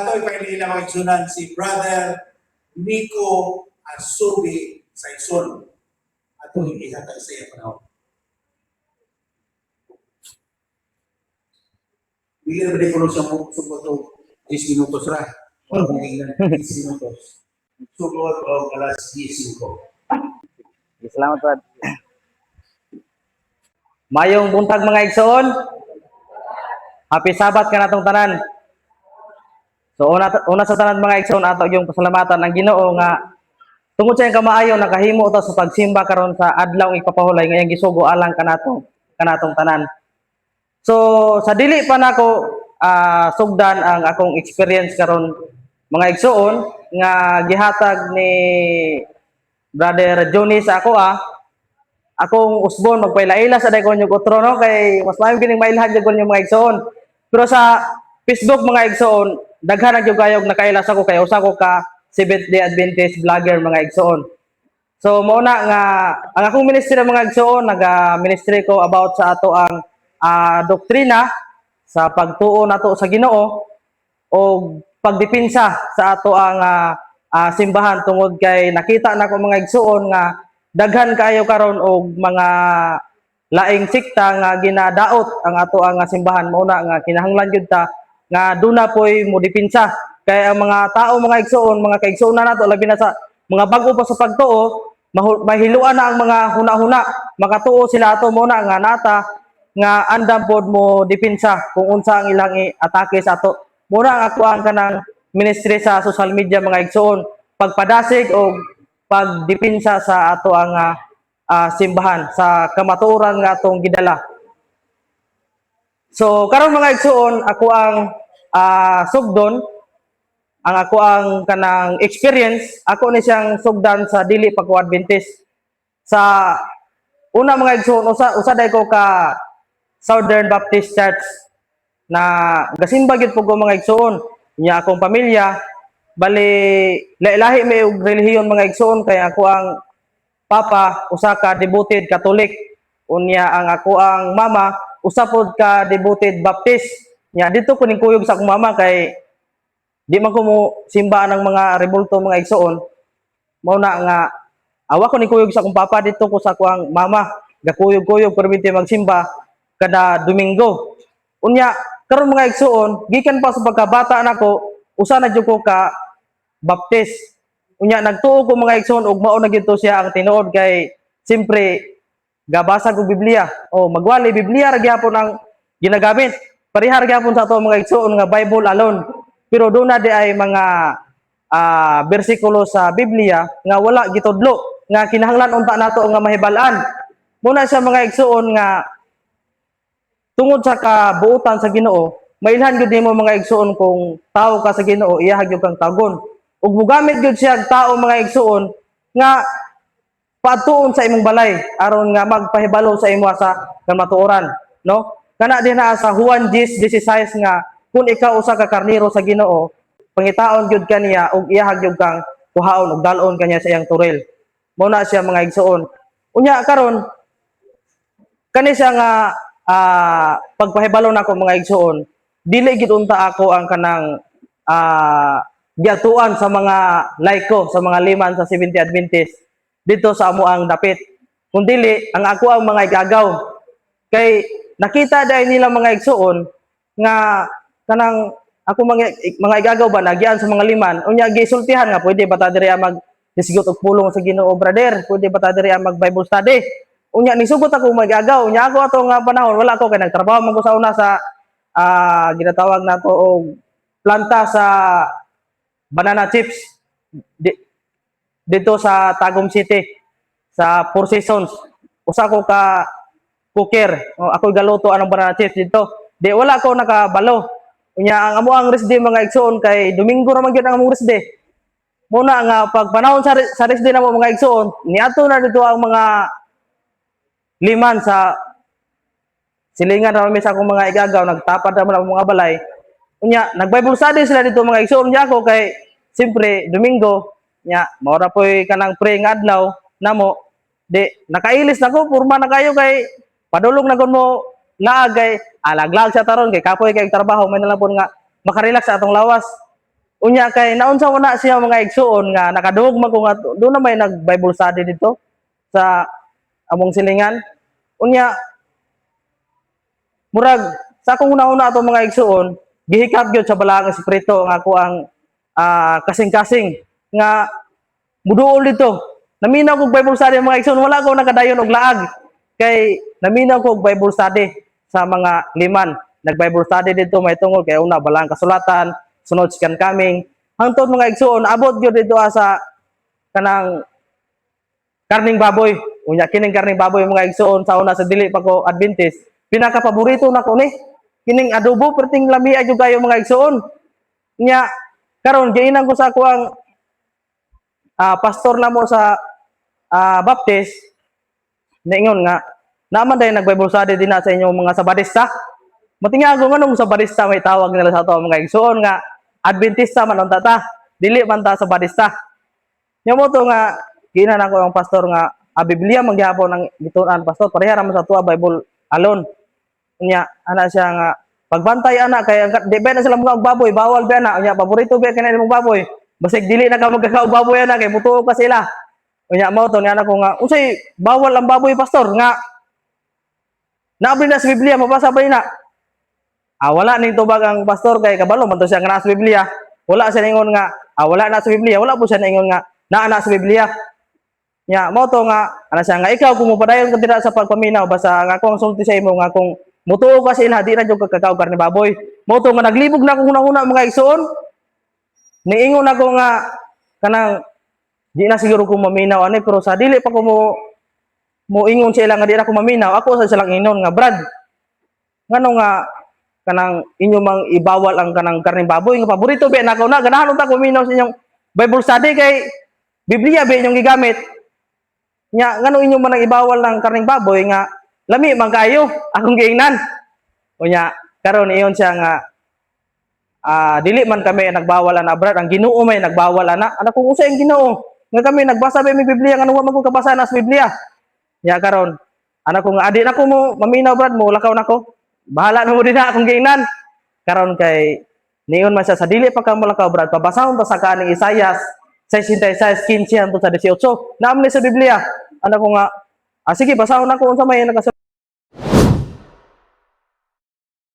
ito ipahilila mga igsunan si Brother Nico Asubi Saison. Ato ihatag sa iya panahon. Bigyan ba ko sa sugot 10 minutos ra. Wala kong tingnan 10 minutos. Sugot o alas 10 ko. Salamat, Brad. Mayong buntag mga igsoon. Happy Sabat ka natong tanan. So una sa tanan mga igsoon ato yung pasalamatan ng Ginoo nga tungod sa iyang kamaayo nakahimo ta sa pagsimba karon sa adlaw ng ipapahulay ngayong gisugo alang kanatong tanan. So sa dili pa nako sugdan ang akong experience karon mga igsoon nga gihatag ni Brother Johnny sa ako akong usbon magpailaila sa dagon yung utro no kay mas maayo gining mailhan jud yung mga igsoon. Pero sa Facebook mga igsoon daghan ang kayog nakailas ako kay usa ko ka Seventh-day Adventist vlogger mga igsoon. So mao na nga ang akong ministry mga igsoon naga-ministry ko about sa ato ang doktrina sa pagtuo nato sa Ginoo o pagdepensa sa ato ang simbahan tungod kay nakita nako mga igsoon nga daghan kayo karon og mga laing sikta nga ginadaot ang ato ang simbahan mao na nga kinahanglan jud ta nga duna poy mo depensa kay ang mga tao mga igsoon mga kaigsoon na nato labi na sa mga bag-o pa sa pagtuo mahiluan na ang mga huna-huna makatuo sila ato mo na nga nata nga andam pod mo depensa kung unsa ang ilang atake sa ato mo na ang ako ang kanang ministry sa social media mga igsoon pagpadasig o pagdepensa sa ato ang simbahan sa kamatuoran nga atong gidala. So karon mga igsoon ako ang sugdon ang ako ang kanang experience ako ni siyang sugdan sa dili pa ko Adventist sa una mga igsoon usa day ko ka Southern Baptist Church na gasimba gyud po ko mga igsoon nya akong pamilya bali lahi may og relihiyon mga igsoon kay ako ang papa usa ka devoted Catholic unya ang ako ang mama usa pod ka devoted Baptist nya dito ko ning kuyog sa akong mama kay di man ko mo simba ng mga rebulto mga igsoon mao na nga awa ko ning kuyog sa akong papa dito ko sa akong mama gakuyog-kuyog permite magsimba kada Domingo unya karon mga igsoon gikan pa sa pagkabata nako usa na jud ko ka Baptist unya nagtuo ko mga igsoon ug mao na gid siya ang tinuod kay simpre gabasa ko Biblia o magwali Biblia ra gyapon ang ginagamit parihar gyapon sa ato mga igsoon nga Bible alone pero doon na di ay mga bersikulo sa Biblia nga wala gitudlo nga kinahanglan unta nato nga mahibal-an muna siya mga igsoon nga tungod sa kabuutan sa Ginoo mailhan gyud nimo mga igsoon kung tao ka sa Ginoo iyahag gyud kang tagon ug mogamit gyud siya tao mga igsoon nga patuon sa imong balay aron nga magpahibalo sa imo sa kamatuoran no kana dinha sa Juan 10:16 nga kung ikaw usa ka karnero sa Ginoo pangitaon gyud kaniya ug iyahag gyud kang kuhaon ug dalon kaniya sa iyang turel mao na siya mga igsoon unya karon kani siya nga pagpahibalo nako mga igsoon dili gid unta ako ang kanang giatuan sa mga laiko sa mga liman sa Seventh-day Adventist dito sa amo ang dapit kun dili ang ako ang mga igagaw kay nakita dai nila mga igsoon nga kanang ako mga igagaw ba nagyan sa mga liman unya gisultihan nga pwede ba ta diri mag disgot og pulong sa Ginoo brother pwede ba ta diri mag Bible study unya nisugot ako magagaw unya ako ato nga panahon wala ko kay nagtrabaho man ko sa una sa ginatawag nato og planta sa banana chips dito sa Tagum City sa Four Seasons usa ko ka cooker ako galuto anong banana chips dito di wala ko nakabalo unya ang amo ang rest day mga igsoon kay Domingo ra man gyud ang among rest day muna nga pag panahon sa rest day namo mga igsoon niadto na dito ang mga liman sa silingan ra mi sa akong mga igagaw nagtapad ra man ang mga balay unya nag-Bible study sila dito mga igsoon niya ako kay simpre Domingo nya mao ra poy kanang pray nga adlaw namo di nakailis nako porma na kayo kay padulong na gon mo laag kay alaglag sa taron kay kapoy kay trabaho may nalang po nga makarelax sa atong lawas Unya kay naunsa na siya mga igsuon nga nakadungog man ko nga do na may nag Bible study dito sa among silingan. Unya murag sa akong una-una ato mga igsuon gihikap gyud sa balaang espiritu nga ako ang kasing-kasing nga muduol dito. Naminaw kog Bible study mga igsoon, wala ko nakadayon og laag kay naminaw kog Bible study sa mga liman. Nag-Bible study dito may tungod kay una balang kasulatan, sunod second coming. Hangtod mga igsoon, abot gyud dito sa kanang karning baboy. Unya kining karning baboy mga igsoon sa una sa dili pa ko Adventist, pinaka paborito nako ni kining adobo perting lamia jud kayo mga igsoon. Nya karon giinan ko sa ako ang pastor namo sa Baptist niingon nga naman dahil nag-Bible study din na sa inyong mga Sabadista. Matingago nga nung Sabadista may tawag nila sa ato mga igsoon nga Adventista man ang tata, dili man ta Sabadista. Nya mo to nga giinan ako ang pastor nga Biblia mangyapon ang gitunan pastor pareha ra man sa tuwa Bible alone. Nya ana siya nga pagbantay ana kay di ba na sila mga baboy bawal ba na nya paborito ba kanila mga baboy basig dili na ka magkakaog baboy ana kay mutuo ka sila. Unya mao to niya ko nga unsay bawal ang baboy pastor nga naabli na sa Biblia mabasa ba ina? Wala ning tubag ang pastor kay kabalo man to siya nga sa Biblia. Wala siya ningon nga wala na sa Biblia, wala po siya ningon nga naa sa Biblia. Nya mao to nga ana siya nga ikaw kung mopadayon ka dira sa pagpaminaw basta nga akong sulti sa imo nga kung mutuo ka sila di na jud kakakaw karne baboy. Mao to nga naglibog na ako una-una mga igsoon. Niingon ako nga kanang di na siguro ko maminaw ani pero sa dili pa ko mo ingon sila nga di na ko maminaw ako sa silang inon nga Brad ngano nga kanang inyo mang ibawal ang kanang karning baboy nga paborito ba nako na ganahan ta ko minaw sa inyong Bible study kay Biblia ba inyong gigamit nya ngano inyo man ibawal ng karning baboy nga lami man kayo akong giingnan unya karon iyon siya nga dili man kami nagbawal ana Brad ang Ginoo may nagbawal ana kung usa ang Ginoo nga kami nagbasa ba mi Biblia nga wa man ko kabasa na sa Biblia nya karon ana ko nga adi na ko mo maminaw Brad mo lakaw nako bahala na mo din akong giingnan karon kay niyon man siya sa dili pa ka mo lakaw Brad pabasahon ta sa kaning Isaias 66:15 hangtod sa 18 naamni sa Biblia ana ko nga sige basahon ako unsa may nakasulti